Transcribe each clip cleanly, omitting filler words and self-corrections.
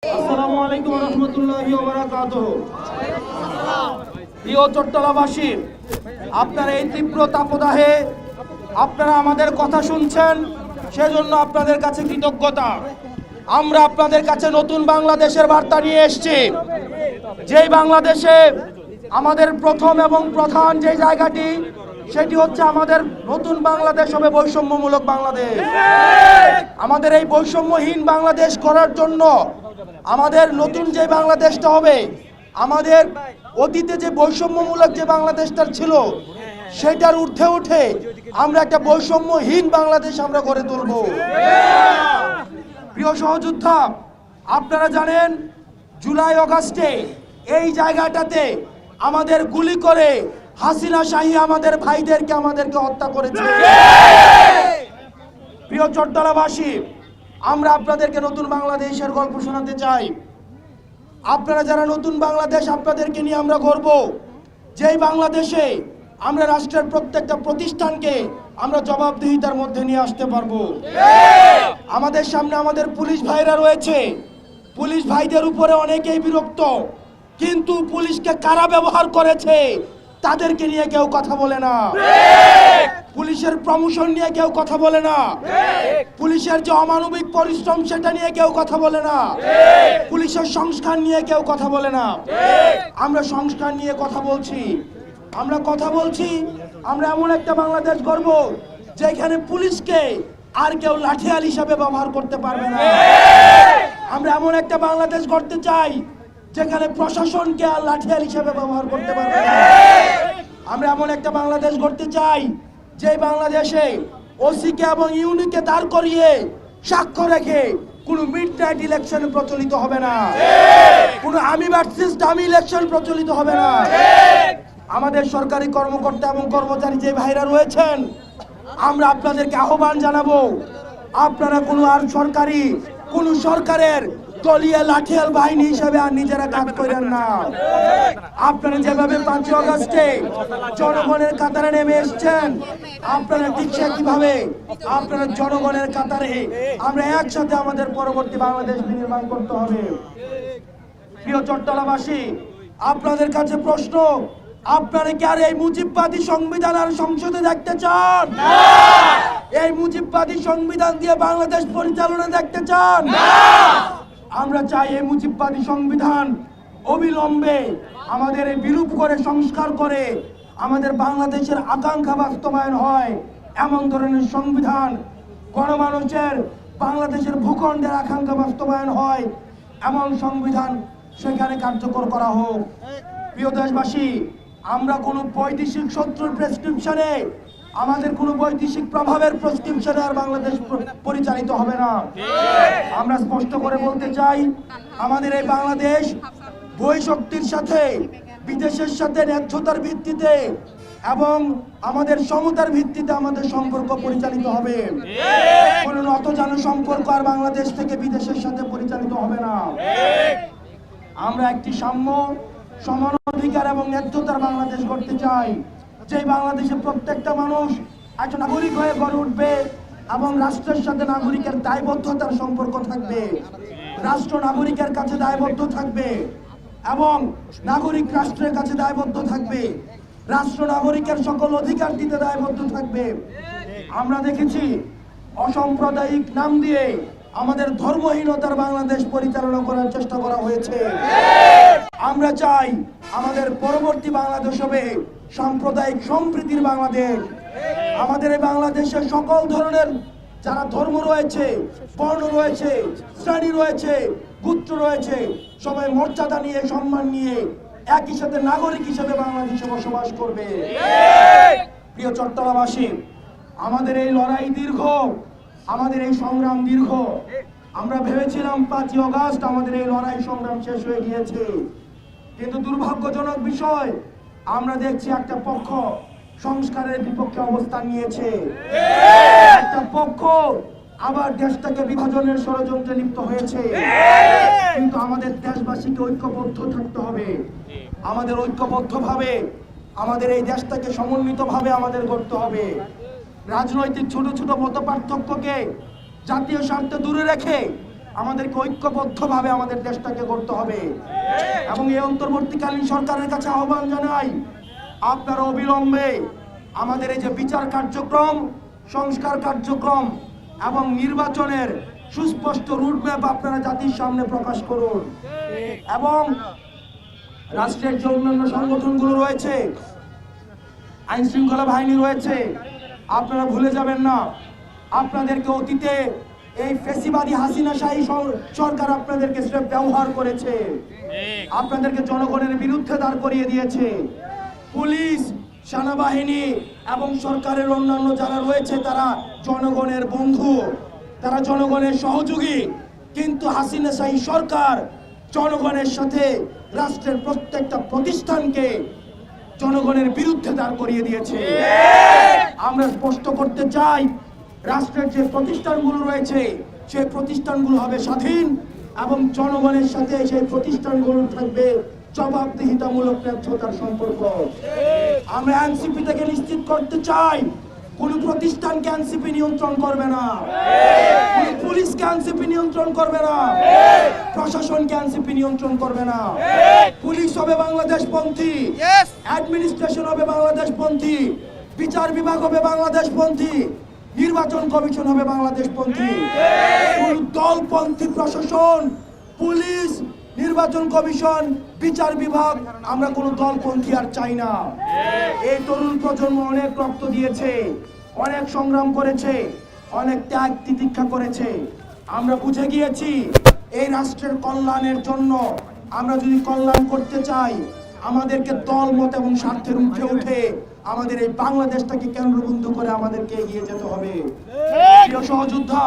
আসসালামু আলাইকুম ওয়া রাহমাতুল্লাহি ওয়া বারাকাতুহু। প্রিয় চট্টলাবাসী, আপনারা এই তীব্র তাপদাহে আপনারা আমাদের কথা শুনছেন, সেজন্য আপনাদের কাছে কৃতজ্ঞতা। আমরা আপনাদের কাছে নতুন বাংলাদেশের বার্তা নিয়ে এসেছি। যেই বাংলাদেশে আমাদের প্রথম এবং প্রধান যে জায়গাটি, সেটি হচ্ছে আমাদের নতুন বাংলাদেশ হবে বৈষম্যমূলক বাংলাদেশ। আমাদের এই বৈষম্যহীন বাংলাদেশ করার জন্য আমাদের নতুন যে বাংলাদেশটা হবে, আমাদের অতীতে যে বৈষম্যমূলক যে বাংলাদেশটা ছিল সেটার ঊর্ধ্বে উঠে আমরা একটা বৈষম্যহীন বাংলাদেশ আমরা গড়ে তুলব। প্রিয় সহযোদ্ধা, আপনারা জানেন জুলাই আগস্টে এই জায়গাটাতে আমাদের গুলি করে হাসিনা শাহী আমাদের ভাইদেরকে আমাদেরকে হত্যা করেছে। প্রিয় চট্টলাবাসী, আমরা আপনাদেরকে নতুন বাংলাদেশের গল্প শোনাতে চাই। আপনারা যারা নতুন বাংলাদেশ, আপনাদেরকে নিয়ে আমরা গর্ব। যেই বাংলাদেশে আমরা রাষ্ট্রের প্রত্যেকটা প্রতিষ্ঠানকে আমরা জবাবদিহিতার মধ্যে নিয়ে আসতে পারবো। আমাদের সামনে আমাদের পুলিশ ভাইরা রয়েছে, পুলিশ ভাইদের উপরে অনেকেই বিরক্ত, কিন্তু পুলিশকে কারা ব্যবহার করেছে তাদেরকে নিয়ে কেউ কথা বলে না। পুলিশের প্রমোশন নিয়ে কেউ কথা বলে না। পুলিশের যে অমানবিক পরিশ্রম সেটা নিয়ে কেউ কথা বলে না। পুলিশের সংস্কার নিয়ে কেউ কথা বলে না। আমরা সংস্কার নিয়ে কথা বলছি। আমরা কথা বলছি, আমরা এমন একটা বাংলাদেশ গড়ব যেখানে পুলিশকে আর কেউ লাঠিয়াল হিসাবে ব্যবহার করতে পারবে না। আমরা এমন একটা বাংলাদেশ গড়তে চাই যেখানে প্রশাসনকে আর লাঠিয়াল হিসাবে ব্যবহার করতে পারবে না। আমরা এমন একটা বাংলাদেশ গড়তে চাই যে বাংলাদেশে ওসিকে এবং ইউনিকে দাঁড় করিয়ে সাক্ষ্য রেখে কোনো মিডনাইট ইলেকশন প্রচলিত হবে না, কোনো আমি ভার্সেস ডামি ইলেকশন প্রচলিত হবে না। আমাদের সরকারি কর্মকর্তা এবং কর্মচারী যে ভাইরা রয়েছেন, আমরা আপনাদেরকে আহ্বান জানাবো, আপনারা কোনো সরকারের দলীয় লাঠিয়াল বাহিনী হিসেবে আর নিজেরা কাজ করেন না। আপনারা যেভাবে 5 আগস্টে জনগণের কাতারে নেমে এসছেন, আপনারা ঠিক কিভাবে আপনারা জনগণের কাতারে আমরা একসাথে আমাদের পরবর্তী বাংলাদেশ নির্মাণ করতে হবে। প্রিয় চট্টলাবাসী, আপনাদের কাছে প্রশ্ন, আপনারা কি আর এই মুজিববাদী সংবিধান আর সংসদে দেখতে চান? এই মুজিববাদী সংবিধান দিয়ে বাংলাদেশ পরিচালনা দেখতে চান? আমরা চাই এই মুজিববাদী সংবিধান অবিলম্বে আমাদের বিরূপ করে সংস্কার করে আমাদের বাংলাদেশের আকাঙ্ক্ষা বাস্তবায়ন হয় এমন ধরনের সংবিধান, গণমানুষের বাংলাদেশের ভূখণ্ডের আকাঙ্ক্ষা বাস্তবায়ন হয় এমন সংবিধান সেখানে কার্যকর করা হোক। প্রিয় দেশবাসী, আমরা কোনো বৈদেশিক শত্রুর প্রেসক্রিপশনে, আমাদের কোনো বৈদেশিক প্রভাবের প্রেসক্রিপশনে আর বাংলাদেশ পরিচালিত হবে না। আমরা স্পষ্ট করে বলতে চাই, আমাদের এই বাংলাদেশ বৈ শক্তির সাথে, বিদেশের সাথে ন্যায্যতার ভিত্তিতে এবং আমাদের সমতার ভিত্তিতে আমাদের সম্পর্ক পরিচালিত হবে। কোনো নতজানু সম্পর্ক আর বাংলাদেশ থেকে বিদেশের সাথে পরিচালিত হবে না। আমরা একটি সাম্য, সমান অধিকার এবং ন্যায্যতার বাংলাদেশ গড়তে চাই, যে বাংলাদেশে প্রত্যেকটা মানুষ একজন নাগরিক হয়ে গড়ে উঠবে এবং রাষ্ট্রের সাথে নাগরিকের দায়বদ্ধতার সম্পর্ক থাকবে। রাষ্ট্র নাগরিকের কাছে দায়বদ্ধ থাকবে এবং নাগরিক রাষ্ট্রের কাছে দায়বদ্ধ থাকবে। রাষ্ট্র নাগরিকের সকল অধিকার দিতে দায়বদ্ধ থাকবে। আমরা দেখেছি অসাম্প্রদায়িক নাম দিয়ে আমাদের ধর্মহীনতার বাংলাদেশ পরিচালনা করার চেষ্টা করা হয়েছে। আমরা চাই আমাদের পরবর্তী বাংলাদেশ হবে সাম্প্রদায়িক সম্প্রীতির বাংলাদেশ। আমাদের এই বাংলাদেশের সকল ধরনের যারা ধর্ম রয়েছে, বর্ণ রয়েছে, শ্রেণী রয়েছে, গোত্র রয়েছে, সবাই মর্যাদা নিয়ে, সম্মান নিয়ে একই সাথে নাগরিক হিসেবে বাংলাদেশে বসবাস করবে। প্রিয় চট্টলাবাসী, আমাদের এই লড়াই দীর্ঘ, আমাদের এই সংগ্রাম দীর্ঘ। আমরা ভেবেছিলাম 5 আগস্ট আমাদের এই লড়াই সংগ্রাম শেষ হয়ে গিয়েছে, কিন্তু দুর্ভাগ্যজনক বিষয়, আমরা দেখছি একটা পক্ষ সংস্কারের বিপক্ষে অবস্থান নিয়েছে, একটা পক্ষ আবার দেশটাকে বিভাজনের ষড়যন্ত্রে লিপ্ত হয়েছে। কিন্তু আমাদের দেশবাসীকে ঐক্যবদ্ধ থাকতে হবে। আমাদের ঐক্যবদ্ধভাবে আমাদের এই দেশটাকে সমন্বিতভাবে আমাদের গড়তে হবে। রাজনৈতিক ছোট ছোট মতপার্থক্যকে জাতীয় স্বার্থে দূরে রেখে আমাদেরকে ঐক্যবদ্ধভাবে আমাদের দেশটাকে করতে হবে। এবং এই অন্তর্বর্তীকালীন সরকারের কাছে আহ্বান জানাই, আপনারা অবিলম্বে আমাদের এই যে বিচার কার্যক্রম, সংস্কার কার্যক্রম এবং নির্বাচনের সুস্পষ্ট রুটম্যাপ আপনারা জাতির সামনে প্রকাশ করুন। এবং রাষ্ট্রের যে অন্যান্য সংগঠনগুলো রয়েছে, আইন শৃঙ্খলা বাহিনী রয়েছে, আপনারা ভুলে যাবেন না, আপনাদেরকে অতীতে এই ফ্যাসিবাদী হাসিনাশাহী সরকার আপনাদেরকে স্রেফ ব্যবহার করেছে, আপনাদেরকে জনগণের বিরুদ্ধে দাঁড় করিয়ে দিয়েছে। পুলিশ, সেনাবাহিনী এবং সরকারের অন্যান্য যারা রয়েছে তারা জনগণের বন্ধু, তারা জনগণের সহযোগী, কিন্তু হাসিনাশাহী সরকার জনগণের সাথে রাষ্ট্রের প্রত্যেকটা প্রতিষ্ঠানকে জনগণের বিরুদ্ধে দাঁড় করিয়ে দিয়েছে। আমরা স্পষ্ট করতে চাই, রাষ্ট্রের যে প্রতিষ্ঠানগুলো রয়েছে সেই প্রতিষ্ঠানগুলো হবে স্বাধীন এবং জনগণের সাথে সেই প্রতিষ্ঠানগুলো থাকবে জবাবদিহিতামূলক ন্যায্যতার সম্পর্ক। আমরা এনসিপি থেকে নিশ্চিত করতে চাই, কোন প্রতিষ্ঠানকে এনসিপি নিয়ন্ত্রণ করবে না, কোন পুলিশকে এনসিপি নিয়ন্ত্রণ করবে না, প্রশাসনকে এনসিপি নিয়ন্ত্রণ করবে না। পুলিশ হবে বাংলাদেশপন্থী, অ্যাডমিনিস্ট্রেশন হবে বাংলাদেশপন্থী, বিচার বিভাগ হবে বাংলাদেশপন্থী, নির্বাচন কমিশন হবে বাংলাদেশপন্থী। কোন দলপন্থী প্রশাসন, পুলিশ, নির্বাচন কমিশন, বিচার বিভাগ, আমরা কোনো দলপন্থী আর চাই না। এই তরুণ প্রজন্ম অনেক রক্ত দিয়েছে, অনেক সংগ্রাম করেছে, অনেক ত্যাগ তিতিক্ষা করেছে। আমরা বুঝে গিয়েছি এই রাষ্ট্রের কল্যাণের জন্য আমরা যদি কল্যাণ করতে চাই, আমাদেরকে দল মত এবং স্বার্থের উঠে উঠে আমাদের এই বাংলাদেশটাকে কেন্দ্রবিন্দু করে আমাদেরকে এগিয়ে যেতে হবে। প্রিয় সহযোদ্ধা,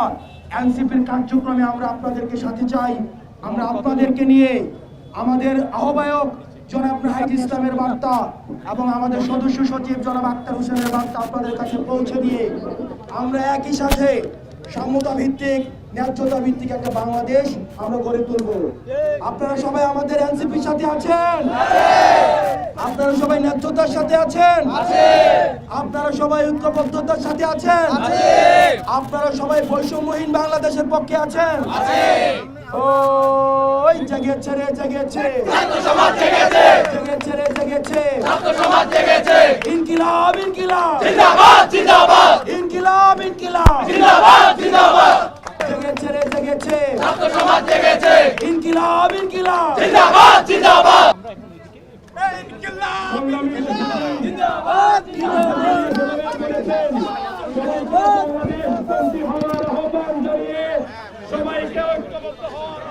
এনসিপির কার্যক্রমে আমরা আপনাদেরকে সাথে চাই। আমরা আপনাদেরকে নিয়ে আমাদের আহ্বায়ক জনাব নাহিদ ইসলামের বার্তা এবং আমাদের সদস্য সচিব জনাব আক্তার হোসেনের বার্তা আপনাদের কাছে পৌঁছে দিয়ে আমরা একই সাথে সমতা ভিত্তিক, ন্যায্যতা ভিত্তিক একটা বাংলাদেশ আমরা গড়ে তুলব। আপনারা সবাই আমাদের এনসিপির সাথে আছেন? আপনারা সবাই ন্যায্যতার সাথে আছেন? আপনারা সবাই ঐক্যবদ্ধতার সাথে আছেন? আপনারা সবাই বৈষম্যহীন বাংলাদেশের পক্ষে আছেন? ওই জেগেছে রে জেগেছে, ছাত্র সমাজ জেগেছে, জেগেছে রে জেগেছে, ছাত্র সমাজ জেগেছে। ইনকিলাব ইনকিলাব জিন্দাবাদ জিন্দাবাদ, ইনকিলাব ইনকিলাব জিন্দাবাদ জিন্দাবাদ। জেগেছে রে জেগেছে, ছাত্র সমাজ জেগেছে, ইনকিলাব ইনকিলাব জিন্দাবাদ জিন্দাবাদ। ইনকিলাব জিন্দাবাদ জিন্দাবাদ। সবাইকে ঐক্যবদ্ধ হওয়ার